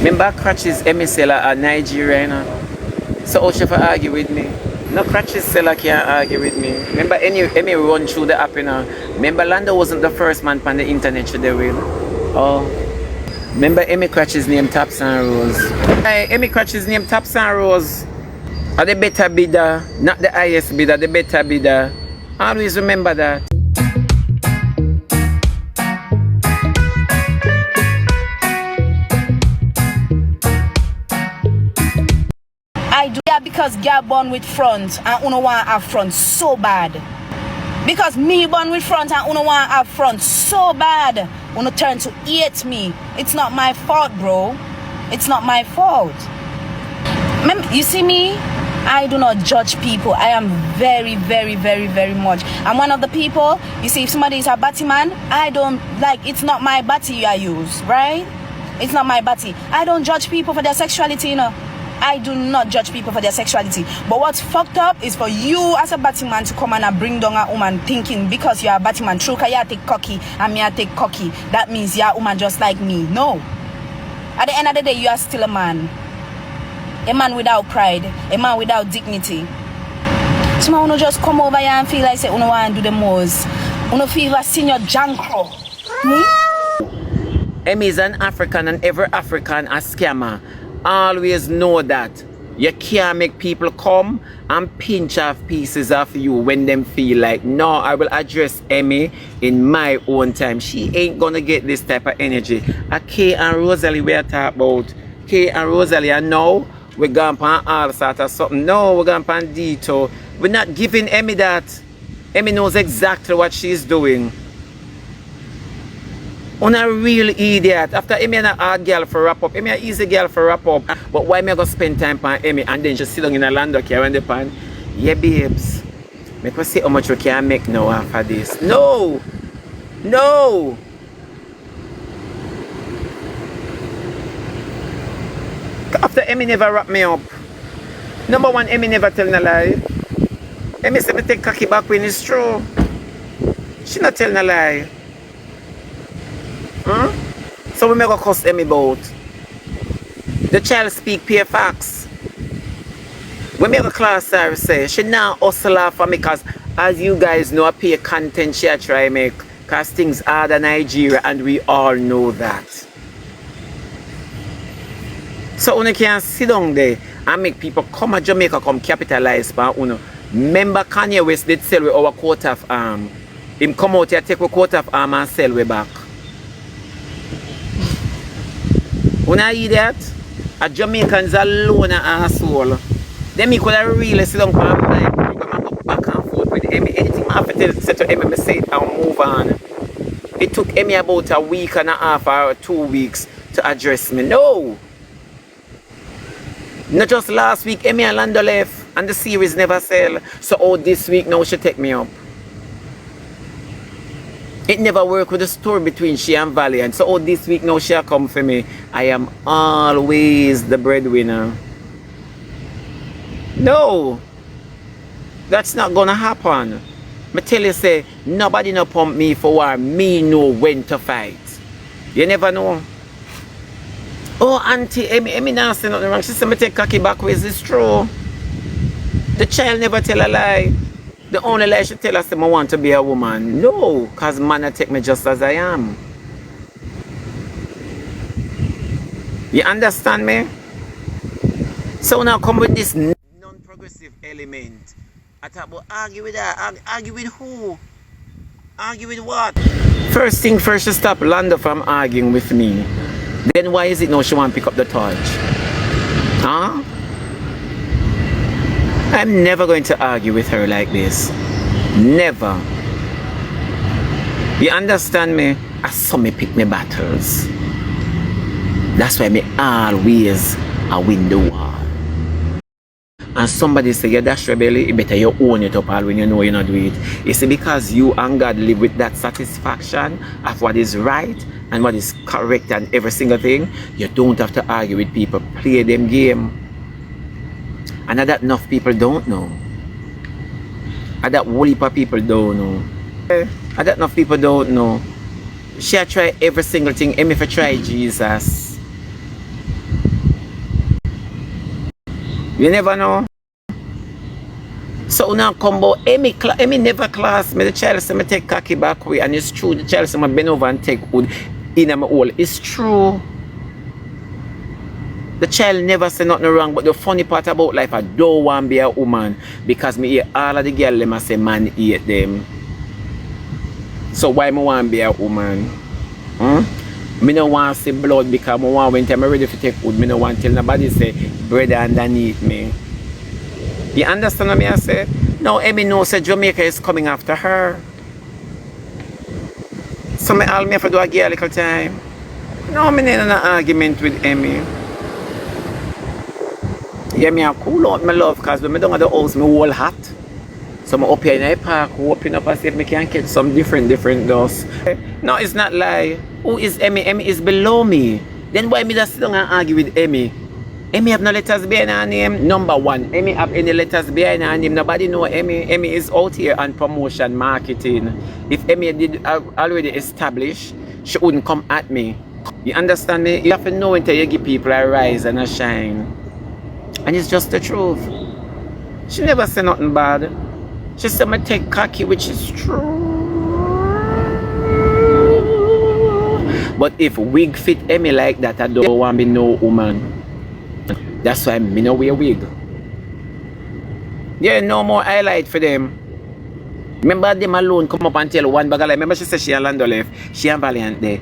Remember crutches Emmy seller are Nigerian. So how she for argue with me? No crutches seller can't argue with me. Remember Emmy run through the app, you know. Remember Lando wasn't the first man on the internet she they will. Oh. Remember Emmy crutches name Taps and Rose. Hey, Emmy crutches name Taps and Rose. Are the better bidder, not the highest bidder, the better bidder. Always remember that. I do that because girl born with front and uno want have front so bad. Because me born with front and uno want have front so bad. Uno turn to hate me. It's not my fault, bro. It's not my fault. You see me? I do not judge people. I am very, very, very, very much. I'm one of the people, you see, if somebody is a batty man, I don't like, it's not my batty I use, right? It's not my batty. I don't judge people for their sexuality, you know. I do not judge people for their sexuality. But what's fucked up is for you as a batty man to come and bring down a woman thinking because you're a batty man, true, you take cocky and me I take cocky. That means you're a woman just like me. No. At the end of the day, you are still a man. A man without pride, a man without dignity. Someone who just come over here and feel like say uno want to do the most. Uno feel like senior jankro. Emmy is an African and every African a scammer. Always know that. You can't make people come and pinch off pieces of you when them feel like, no, I will address Emmy in my own time. She ain't gonna get this type of energy. Kay and Rosalie we are talking about. Kay and Rosalie and now we're going on all sort of something. No, we're going on detour. We're not giving Emmy that. Emmy knows exactly what she's doing. On a real idiot. After Emmy and a hard girl for wrap up. Emmy an easy girl for wrap up. But why me go spend time on Emmy and then just sit down in a land okay when the pan? Yeah, babes. Make us see how much we can make now after this. No! No! After Emmy never wrap me up. Number one, Emmy never telling a lie. Emmy said me take cocky back when it's true. She not telling a lie. So we may go cuss Emmy about. The child speak pure facts. We make a class service say she now hustle off for me because as you guys know, I pay content she try make because things are the Nigeria and we all know that. So you can sit down there and make people come to Jamaica come capitalize on uno. Remember Kanye West did sell with our coat of arm. Him come out here take a coat of arm and sell we back. When I hear that, a Jamaicans alone an asshole. Then me could have really sit down and like go back and forth with Emmy. Anything I have to say to Emmy, I say it and move on. It took Emmy about a week and a half or 2 weeks to address me. No! Not just last week, Emmy and Lando left and the series never sell. So this week now she take me up. It never worked with the story between she and Valiant. So this week now she come for me. I am always the breadwinner. No. That's not gonna happen. I tell you say, nobody no pump me for war. Me know when to fight. You never know. Oh, Auntie Emmy now say nothing wrong. She said, me take cocky back ways. It's true. The child never tell a lie. The only lie she tell us I want to be a woman. No, because man I take me just as I am. You understand me? So now come with this non-progressive element. I talk about argue with that. Argue with who? Argue with what? First thing first, she stop Lando from arguing with me. Then why is it now she want to pick up the torch? Huh? I'm never going to argue with her like this. Never. You understand me? I saw me pick my battles. That's why me always I win the war. And somebody say, yeah, that's rebellion, you better you own it up all when you know you're not do it. You see, because you and God live with that satisfaction of what is right and what is correct and every single thing, you don't have to argue with people. Play them game. And that enough people don't know. And that whole heap of people don't know. And that enough people don't know. She try every single thing. Emmy for try Jesus. You never know. So now combo Emmy never class me. The child say me take cocky back way, and it's true. The child say me bend over and take wood in my hole. It's true. The child never say nothing wrong, but the funny part about life, I don't want to be a woman because me hear all of the girls them say man hate them. So why me want to be a woman? Me no want to see blood because me want when I'm ready to take wood. Me no want to tell nobody say bread underneath me. You understand what I say? Now Emmy knows that Jamaica is coming after her. So me all me have to do a girl little time. No, me need an argument with Emmy. Yeah, me a cool out my love because when I don't have the house, me whole hot. So I'm up here in the park, hoping up and see if I can catch some different dust. No, it's not lie. Who is Emmy? Emmy is below me. Then why me just sit down and argue with Emmy? Emmy have no letters behind her name. Number one, Emmy have any letters behind her name. Nobody know Emmy. Emmy is out here on promotion, marketing. If Emmy did already establish, she wouldn't come at me. You understand me? You have to know until you give people a rise and a shine. And it's just the truth. She never said nothing bad. She said me take cocky, which is true. But if wig fit Emmy like that, I don't want to be no woman. That's why me no wear wig. Yeah, no more highlight for them. Remember them alone come up and tell one bag of lie. Remember she said she and Lando left. She and Valiant there.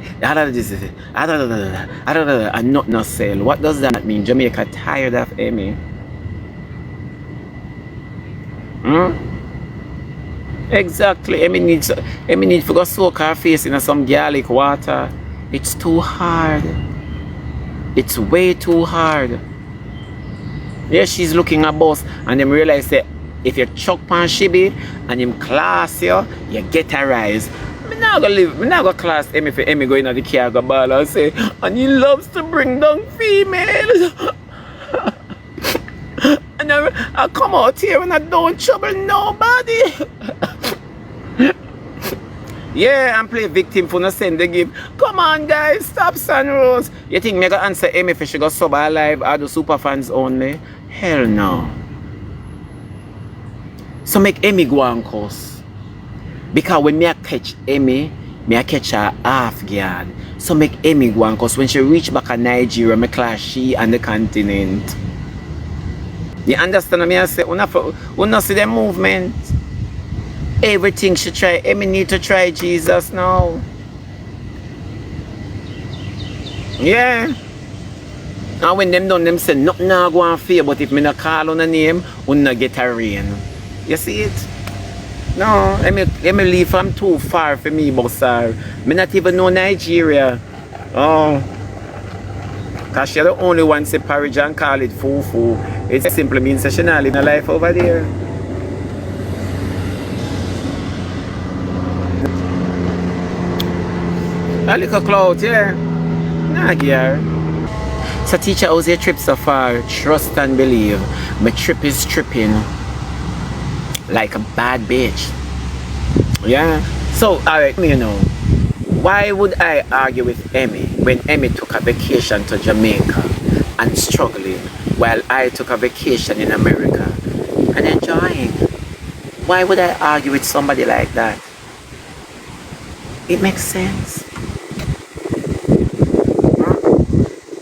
And not no sell. What does that mean? Jamaica tired of Emmy. Exactly. Emmy needs to go soak her face in some garlic water. It's too hard. It's way too hard. Yeah, she's looking at boss and them realize that if you chuck pan Shebby and him class you, you get a rise. Me not gonna class Emmy for Emmy going at the car go ball and say, and he loves to bring down females. And I come out here and I don't trouble nobody. Yeah, and play victim for no send the give. Come on guys, stop Sunrose. You think me gonna answer Emmy if she go sub her live or the super fans only? Hell no. So make Emmy go and cuss. Because when me a catch Emmy, me a catch her half guard. So make Emmy go and cuss. When she reach back to Nigeria, me class she and the continent. You understand what I say? We not see the movement. Everything she try, Emmy need to try Jesus now. Yeah. And when them done, them say, nothing now go on fear, but if me not call on a name, we not get a rain. You see it? No, Emmy leave from too far for me, bossar. Me not even know Nigeria. Oh. Because she's the only one say porridge and call it fufu. It simply means that she not live a life over there. A little clout, yeah. Nah, yeah. So teacher, how's your trip so far? Trust and believe. My trip is tripping like a bad bitch. Yeah. So, alright, you know, why would I argue with Emmy when Emmy took a vacation to Jamaica and struggling while I took a vacation in America and enjoying? Why would I argue with somebody like that? It makes sense.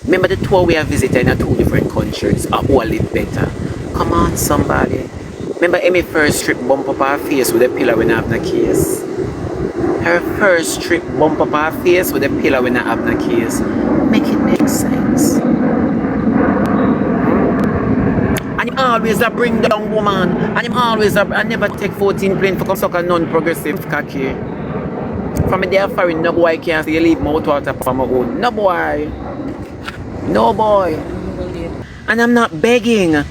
Remember the tour we have visited in 2 different countries are all live better. Come on, somebody. Remember Emmy first trip bump up her face with a pillow when I have no case. Her first trip bump up her face with a pillow when I have no case. Make it make sense. And him always a bring down woman. And him always I never take 14 plane for come suck a non-progressive cocky. From a day foreign, no boy can't say you leave mouth water from my own. No boy. No boy. And I'm not begging.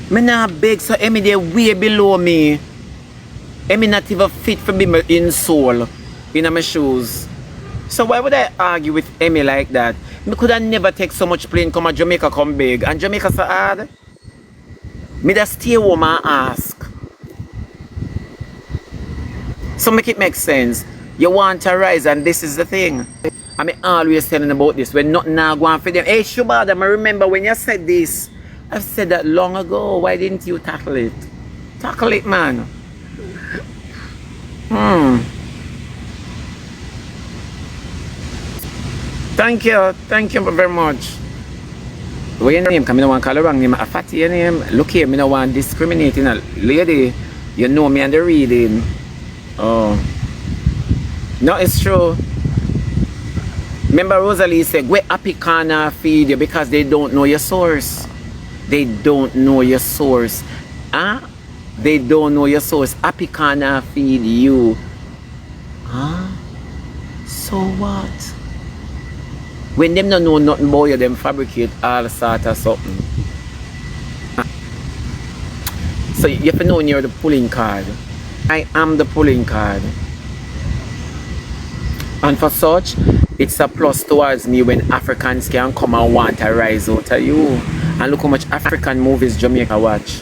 Me not beg, so Emmy they way below me. Emmy not even fit for be my insole in my shoes. So why would I argue with Emmy like that? Me could have never take so much plane come to Jamaica come big. And Jamaica so hard. Me just stay home and ask. So make it make sense. You want to rise and this is the thing. I mean always telling about this when nothing now going for them. Hey Shebada, I remember when you said this. I've said that long ago. Why didn't you tackle it? Tackle it, man. Thank you very much. What your name? Because I don't want to call the wrong name. A fatty your name. Look here, I don't want to discriminate. You know, lady, you know me and the reading. Oh. No, it's true. Remember Rosalie said, "Where happy corner feed you," because they don't know your source. They don't know your source. Huh? They don't know your source. Happy corner feed you. Huh? So what? When them don't know nothing about you, them fabricate all sort of something. So you have to know you're the pulling card. I am the pulling card. And for such, it's a plus towards me when Africans can come and want to rise out of you. And look how much African movies Jamaica watch.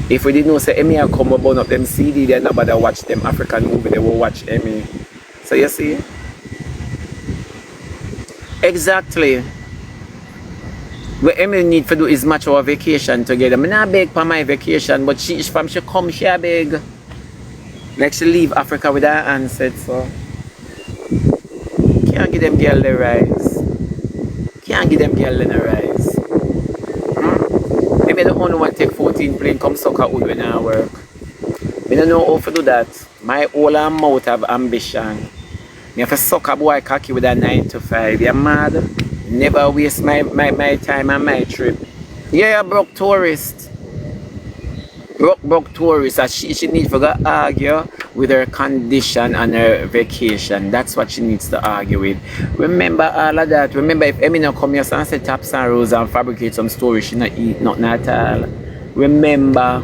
If we didn't know say Emmy will come burn up them CD, then nobody watch them African movie, they will watch Emmy. So you see? Exactly. What Emmy need to do is match our vacation together. I'm not beg for my vacation, but she come here beg. Like she leave Africa with her handset, so. Can't give them girl the rise. Can't give them girl the rise. Maybe the only one take 14 plane come suck out when I work. I don't know how to do that. My whole mouth have ambition. I have to suck a boy cocky with a 9 to 5. You're mad? Never waste my time and my trip. Yeah, broke tourist. Broke tourist. She needs to go argue with her condition and her vacation. That's what she needs to argue with. Remember all of that. Remember if Emmy not come here and say taps and rose and fabricate some story, she not eat nothing at all. Remember.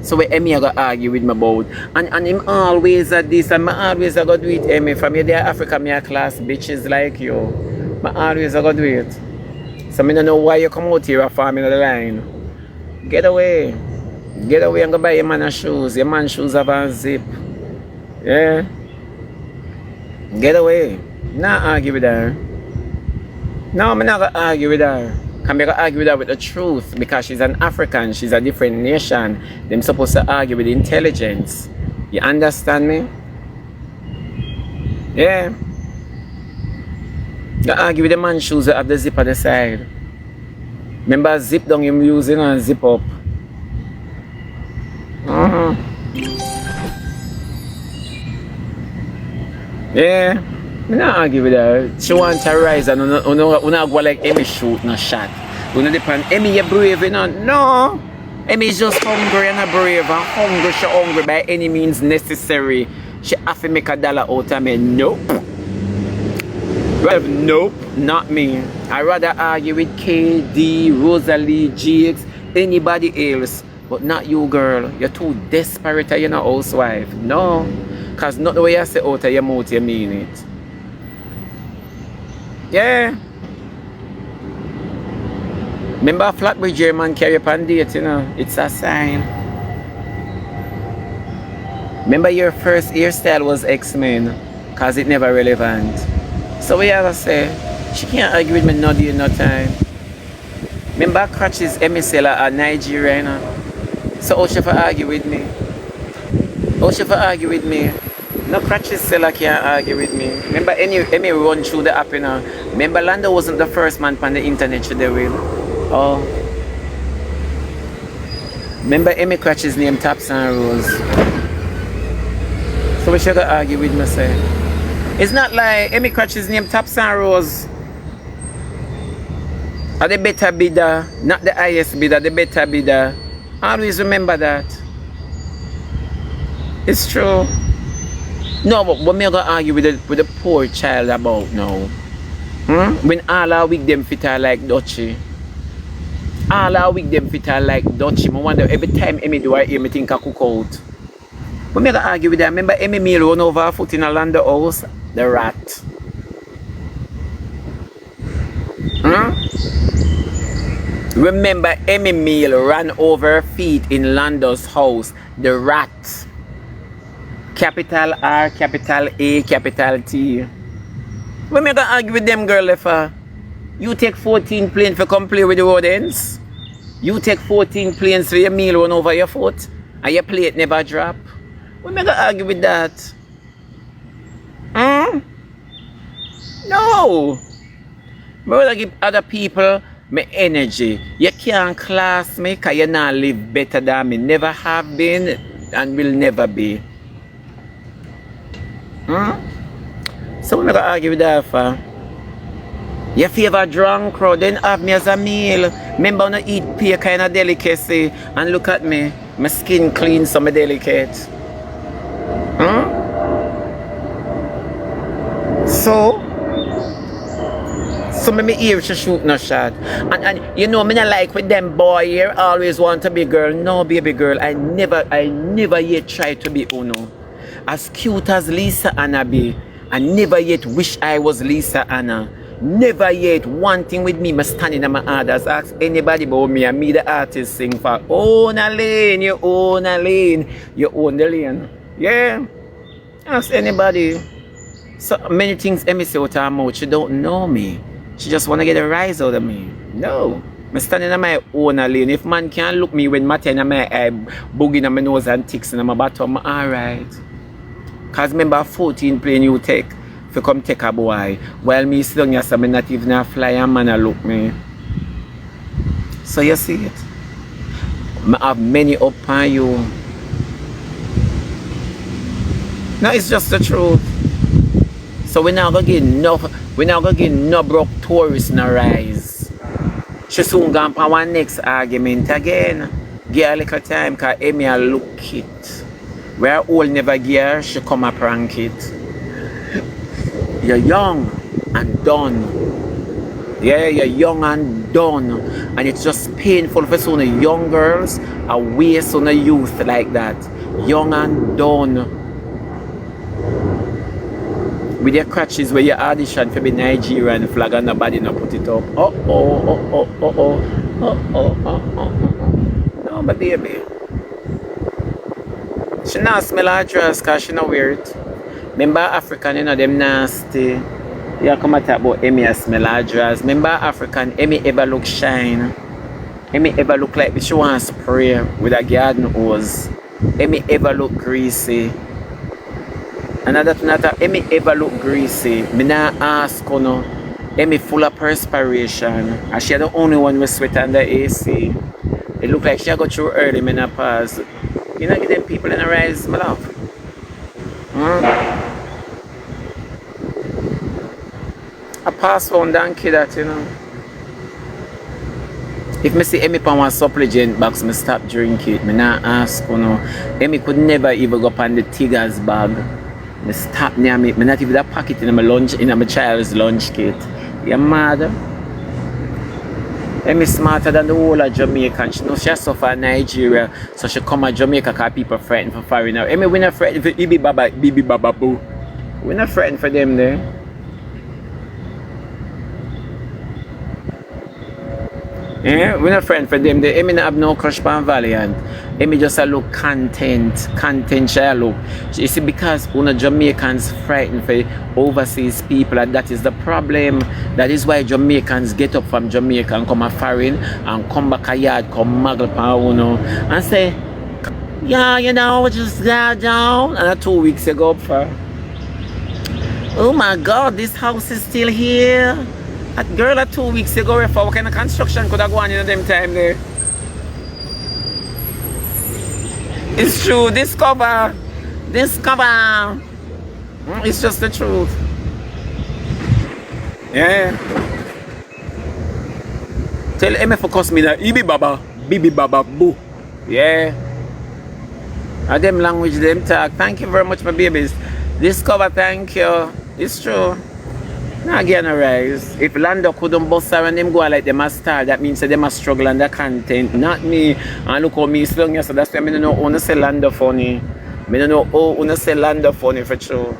So what Emmy I go argue with me about. And him always at this and I always I go do it, Emmy. From your day Africa me a class bitches like you. I always I go do it. So I don't know why you come out here and farm in the line. Get away. Get away and go buy your man a shoes. Your man shoes have a zip. Yeah. Get away. Not argue with her. No, I'm not gonna argue with her. I'm gonna argue with her with the truth because she's an African, she's a different nation. They're supposed to argue with intelligence. You understand me? Yeah. You argue with the man shoes that have the zip on the side. Remember zip down you're using and zip up. Yeah, I'm not argue with her. She wants to rise and we not go like Emmy shoot no shot. We not depend. Emmy you brave, you know? No. Emmy is just hungry and a brave and hungry. She hungry by any means necessary. She have to make a dollar out of me. Nope. Well, nope, not me. I rather argue with KD, Rosalie, GX, anybody else. But not you, girl. You're too desperate, you're not housewife. No. Because not the way you say out of your mouth, you mean it. Yeah. Remember a flatbridge German carry up on date, you know? It's a sign. Remember your first hairstyle was X-Men. Because it never relevant. So what you have to say? She can't argue with me no day, no time. Remember crutches Emmy seller at Nigeria, you know? So how she for argue with me? How she for argue with me? No crutches seller can't argue with me. Remember Emmy run through the app, you know? Remember Lando wasn't the first man on the internet she did with. Oh. Remember Emmy crutches name Taps and Rose. So what she gonna argue with me say? It's not like Emmy crutches name Taps and Rose. Are the better bidder, not the highest bidder, the better bidder. Always remember that. It's true. No, but what me gonna argue with the poor child about now? When all our week them fit her like Dutchie. All our week them fit her like Dutchie. I wonder every time Emmy do I hear me think I cook out. What me gonna argue with her? Remember Emmy meal run over her foot in a land house? The rat. Remember Emmy meal ran over her feet in Lando's house. The rat. Capital R, capital A, capital T. When me gonna argue with them girl if you take 14 plane for come play with the rodents? You take 14 planes for your meal run over your foot and your plate never drop. We may argue with that. No. I will give other people my energy. You can't class me because you not live better than me. Never have been and will never be. So we may argue with that for. Your favorite drunk crowd, then have me as a meal. Remember when I eat pure kind of delicacy and look at me. My skin clean, so I'm delicate. So me here to shoot no shot. And you know me not like with them boy here always want to be girl. No baby girl, I never yet try to be Uno. As cute as Lisa Anna be, I never yet wish I was Lisa Anna. Never yet one thing with me, standing on my orders. Ask anybody about me and me the artist sing for own a lane, you own a lane, you own the lane. Yeah. Ask anybody. So many things Emmy say out her mouth, she don't know me. She just wanna get a rise out of me. No. I'm standing on my own lane. If man can't look me when my ten in my eye, booging on my nose and ticks in my bottom, alright. Cause remember 14 plane you take. If you come take a boy, while me sit down here, so I'm not even a fly and man a look me. So you see it. I have many up on you. No, it's just the truth. So we're not gonna get no broke tourists no rise. She soon gone for one next argument again. Give her a little time cause Emmy a look it. Where old never give her, she come a prank it. You're young and done. Yeah, you're young and done. And it's just painful for some young girls to waste on a youth like that. Young and done. With your crutches where you audition for the Nigerian flag and nobody no put it up. No, my baby. She not smell her dress because she not wear it. Remember African, you know, them nasty. You come and talk about Emmy a smell her dress. Remember African, Emmy ever look shine. Emmy ever look like she want to spray with a garden hose. Emmy ever look greasy. Another thing that Emmy ever look greasy. Me not ask you no. Emmy full of perspiration. And she the only one with sweat under AC. It look like she go through early menopause. You know, give them people in the rise, my love. I pass on donkey that, you know. If me see Emmy pan one supplement box, me stop drink it. Me not ask, you know. Emmy could never even go up on the Tigger's bag. Me stop near me. Me not even that pocket in my lunch, in my child's lunch kit. You mad? Emmy smarter than the whole of Jamaica. She knows she suffer in Nigeria, so she come to Jamaica because people frightened for foreigner. Emmy, we not frightened for Bibi Baba Boo. We not frightened for them there. Yeah, we're not friend for them. They Emmy not have no crush on Valiant. Emmy just a look content shall look. You see, because Jamaicans frightened for overseas people, and that is the problem. That is why Jamaicans get up from Jamaica and come a foreign and come back a yard, come muggle pan and say, yeah, you know, just got down. And 2 weeks ago, for oh my God, this house is still here. That girl 2 weeks ago, for what kind of construction could have gone in them time there? It's true, discover. It's just the truth. Yeah. Tell Emmy for cost me that Bibi Baba Boo. Yeah. And them language, them talk. Thank you very much, my babies. Discover, thank you. It's true. Not again a rise. If Lando couldn't bust her and them go like them a star, that means that them a struggle on the content. Not me. And look how me slung you, so that's why I don't know how to say Lando funny. I don't know how to say Lando funny for true.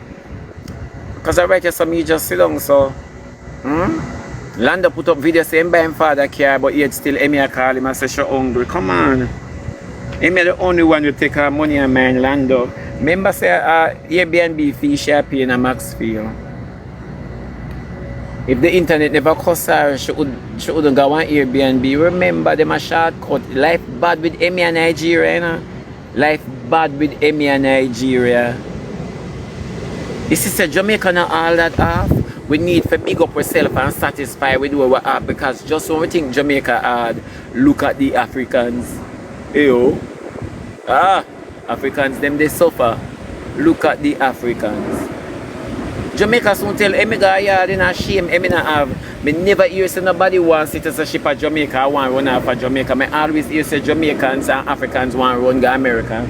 Because I write you so me just sit down, so. Lando put up video saying buy him father car, but yet still Emmy a call him and say she hungry. Come on. Emmy the only one who take her money and mine, Lando. Remember say Airbnb fee she pay in a Maxfield. If the internet never cost her, she wouldn't go on Airbnb. Remember them a shortcut. Life bad with Emmy and Nigeria, you know? Life bad with Emmy and Nigeria. This is a Jamaica not all that off. We need to big up ourselves and satisfy with what we have, because just when we think Jamaica hard, look at the Africans. Eyo. Africans, them they suffer. Look at the Africans. Jamaica soon tell Emmy go yard in a shame Emmy not have. Me never hear say nobody wants citizenship of Jamaica. I want run off of Jamaica. Me always hear say Jamaicans and Africans want run go America,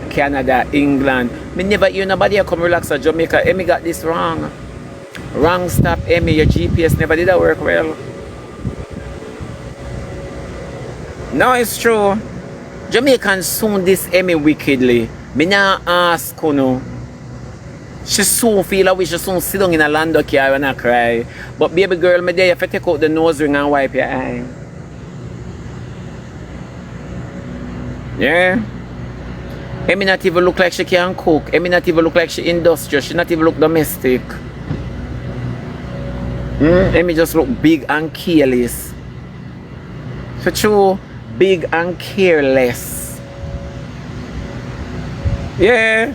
Canada, England. Me never hear nobody come relax at Jamaica. Emmy got this wrong. Wrong stop, Emmy. Your GPS never did that work well. No, it's true. Jamaicans soon this Emmy wickedly. Me nah ask no. She soon feel like we should soon sit down in a land car and I cry. But baby girl, me there, if I take out the nose ring and wipe your eye. Yeah. Emmy not even look like she can cook. Emmy not even look like she industrious. She not even look domestic. Emmy just look big and careless. So true, big and careless. Yeah.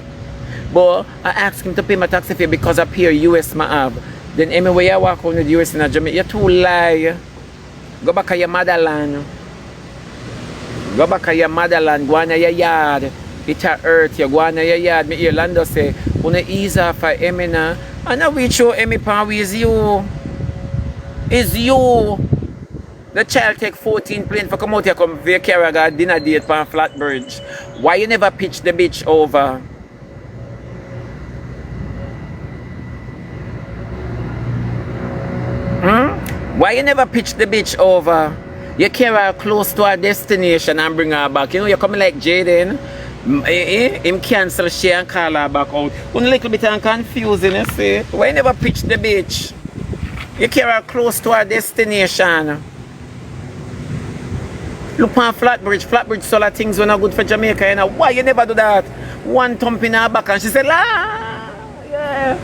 But I asked him to pay my taxi fare because I pay US my have. Then Emmy, where you walk on with the US in Jamaica, you're too lie. Go back to your motherland. Go back to your motherland. Go on to your yard. It a earth. You go on to your yard. Me hear Lando say, wanna ease off for Emmy now. And now we show Emmy pan is you. It's you. The child take 14 plane for come out here come via Carragher dinner date pan Flatbridge. Why you never pitch the bitch over? Why you never pitch the bitch over? You carry her close to her destination and bring her back. You know, you're coming like Jaden. Him cancel she and call her back out. One little bit and confusing, you see. Why you never pitch the bitch? You carry her close to her destination. Look on Flatbridge. Flatbridge solar things were not good for Jamaica, you know. Why you never do that? One thump in her back and she said, la, yeah.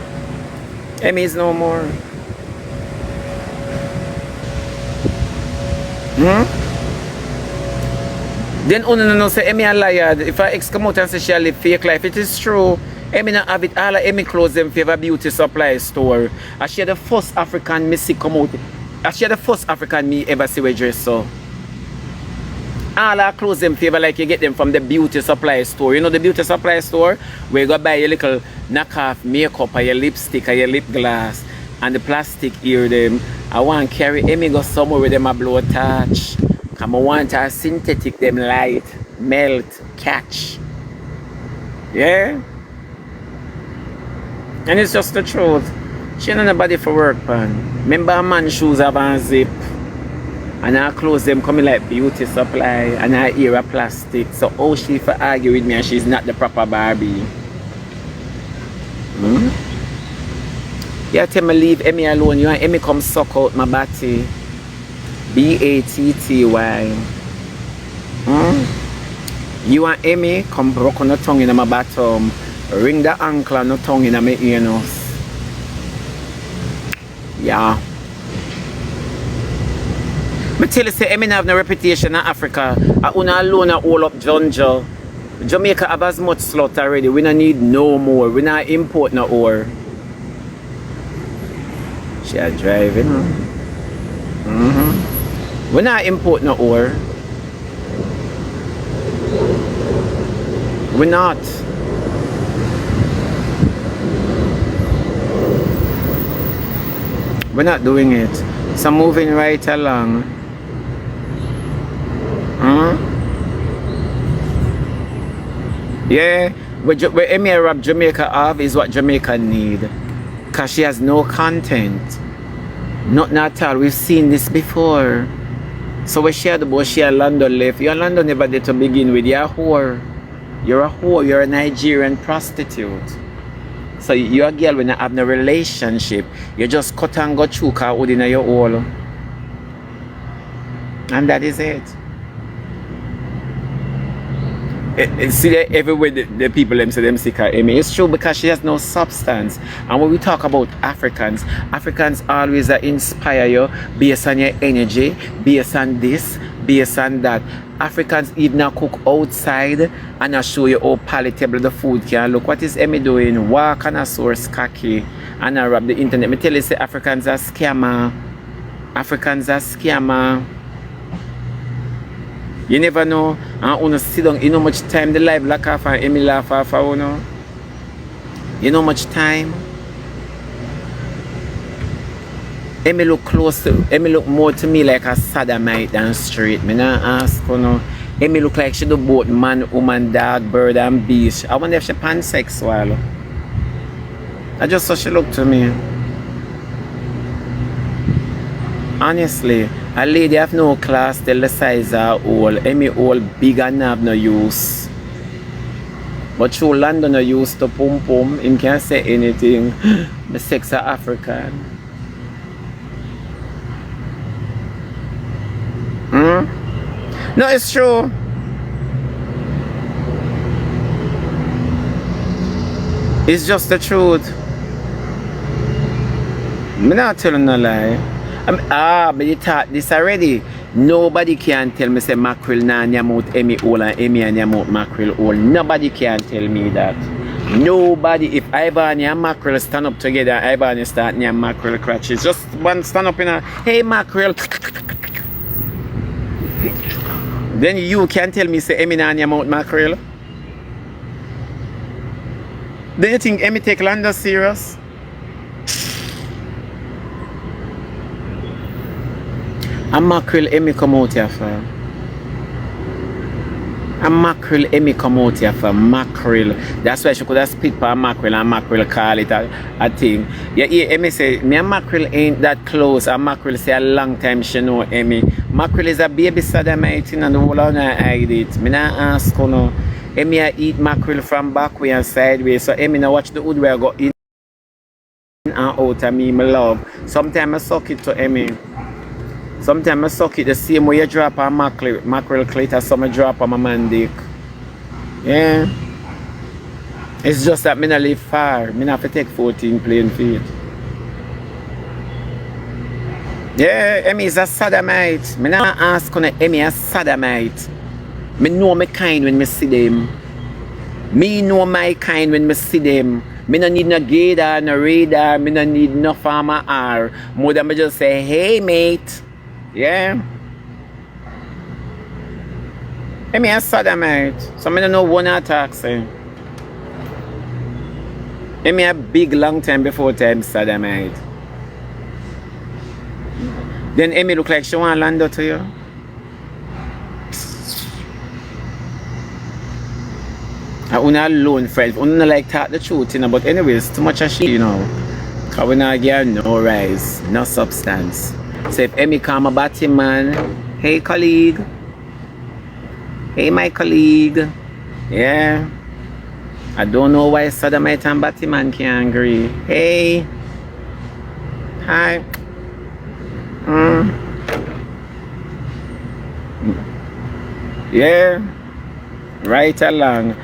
Emmy is no more. Then no say Emmy a liar. If I ex come out and say she live fake life, it is true. Emmy not have it. All of Emmy clothes them favor beauty supply store. I she the first African me see come out. I she the first African me ever see we dress so. All our clothes them favor like you get them from the beauty supply store. You know the beauty supply store where you go buy your little knockoff makeup or your lipstick or your lip gloss and the plastic ear them. I want to carry Emmy go somewhere with them a blow touch. Come I want a synthetic them light, melt, catch. Yeah? And it's just the truth. She ain't nobody for work, man. Remember a man's shoes have a zip. And her clothes them coming like beauty supply and her ear a plastic. So how she for argue with me and she's not the proper Barbie? You tell me leave Emmy alone. You want Emmy come suck out my body. B-A-T-T-Y. You want Emmy come broke on the tongue in my bottom. Ring the ankle and the tongue in my earnose. Yeah. I tell you say Emmy have no reputation in Africa. I una alone all up Junja. Jamaica have as much slot already. We don't need no more. We not import no ore. She a driving. We're not importing no ore. We're not. We're not doing it. So moving right along. Yeah, where Emmy Arab Jamaica have is what Jamaica need. Because she has no content. Not at all. We've seen this before. So we shared about she and London left. You and London never did to begin with. You're a whore. You're a whore. You're a Nigerian prostitute. So you're a girl when you have no relationship. You just cut and go through car wood in your hole. And that is it. see that everywhere the people them say them sick of Emmy. It's true because she has no substance. And when we talk about Africans, Africans always inspire you based on your energy, based on this, based on that. Africans even cook outside and I show you how palatable the food can look. What is Emmy doing? Walk on a source cocky and I rub the internet. Me tell you say Africans are scammer. Africans are scammer. You never know. And you sit down, you know much time the live laugh off and Emmy laugh off, you know. You know much time. Emmy look close to, Emmy look more to me like a sodomite than straight. Me not ask, you know. Emmy look like she do both man, woman, dog, bird and beast. I wonder if she pansexual. I just saw she look to me. Honestly, a lady have no class, tell the size are all. Emmy all big and have no use. But through London no use to pum pum, him can't say anything. The sex are African. No, it's true. It's just the truth. I'm not telling no lie. But you thought this already. Nobody can tell me say mackerel na your mouth Emmy hole and Emmy and your mouth mackerel hole. Nobody can tell me that. Nobody. If Ivan and mackerel stand up together, Ivan start near mackerel crutches. Just one stand up in a hey mackerel. Then you can tell me say Emmy na your mouth mackerel. Do you think Emmy take London serious? A mackerel Emmy come out here for. A mackerel Emmy come out here for mackerel. That's why she could have spit for mackerel and mackerel call it a thing. Yeah, Emmy say, me and mackerel ain't that close. And mackerel say a long time she know Emmy. Mackerel is a baby sodomite and the whole of her hide it. Me not ask you no. Emmy I eat mackerel from back way and sideways. So Emmy now watch the hood where I go in and out of me, my love. Sometimes I suck it to Emmy. Sometimes I suck it the same way you drop a mackerel clit as some I drop on my man dick. Yeah. It's just that I don't live far. I have to take 14 plane feet. Yeah, Emmy is a sodomite. I not ask on Emmy a sodomite. I know my kind when I see them. Me know my kind when I see them. I don't need no gator, no radar. I don't need no farmer R. More than I just say, hey mate. Yeah. Emmy a sodomite. So I don't know one attack say. Emmy a big long time before time sodomite. Then Emmy look like she want to land out to you. I una alone friend. Una like talk the truth, you know, but anyways, too much of shit, you know. Cause we not get no rise, no substance. So if Emmy call my batty man, hey colleague. Hey my colleague. Yeah. I don't know why sodomite and batty man can't agree. Hey. Hi. Yeah. Right along.